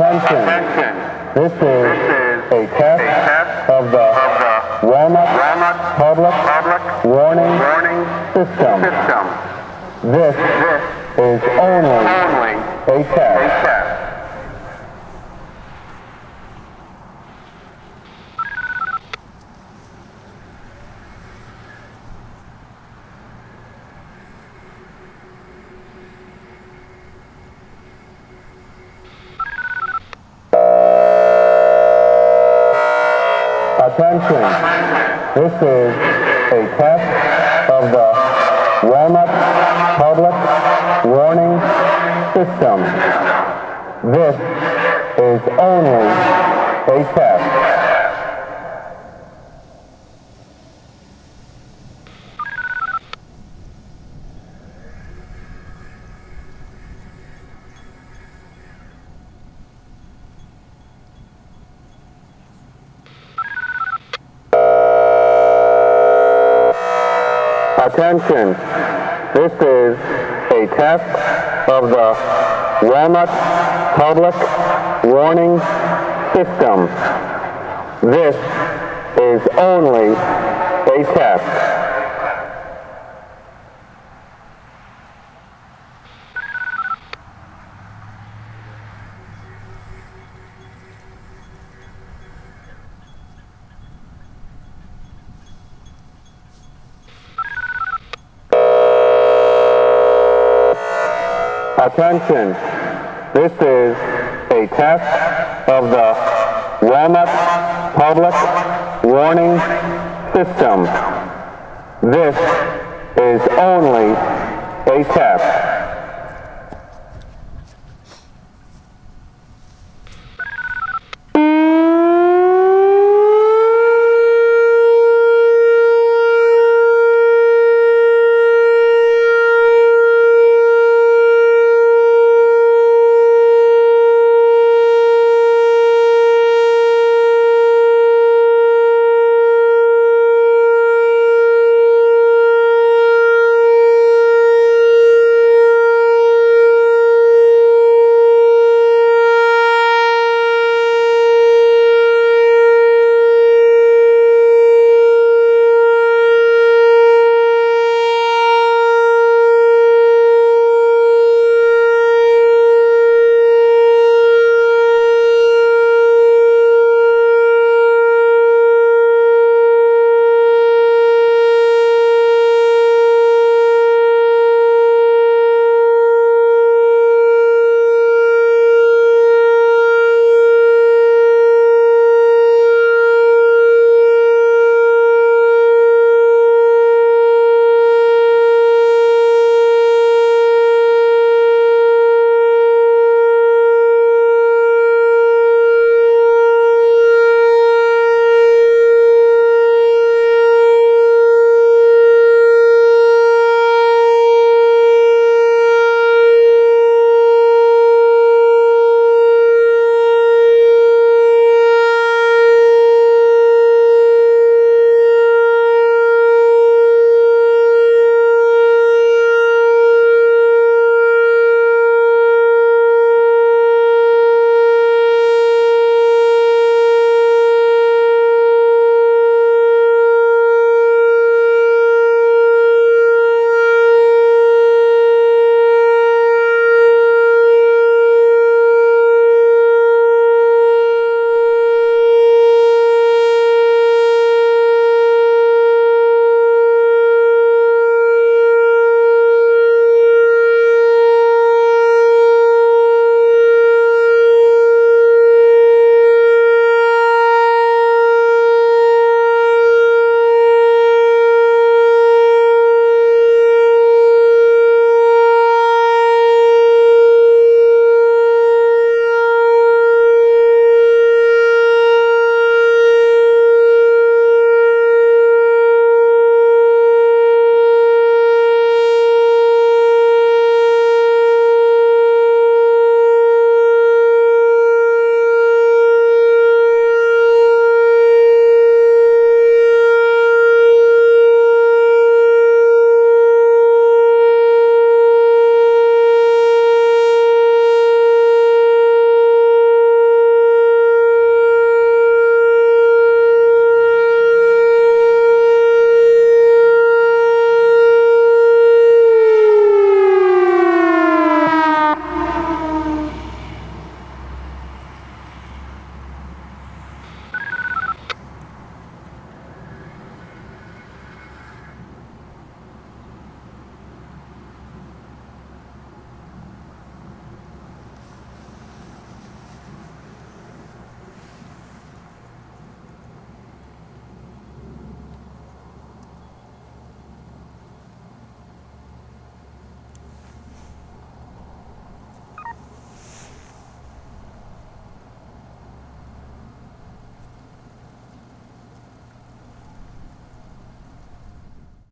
Attention. This is a test of the Walnut Public Warning System. This is only a test. Attention, this is a test of the Walnut Public Warning System. This is only a test. Attention, this is a test of the Walnut Public Warning System. This is only a test. Attention, this is a test of the Walnut Public Warning System. This is only a test.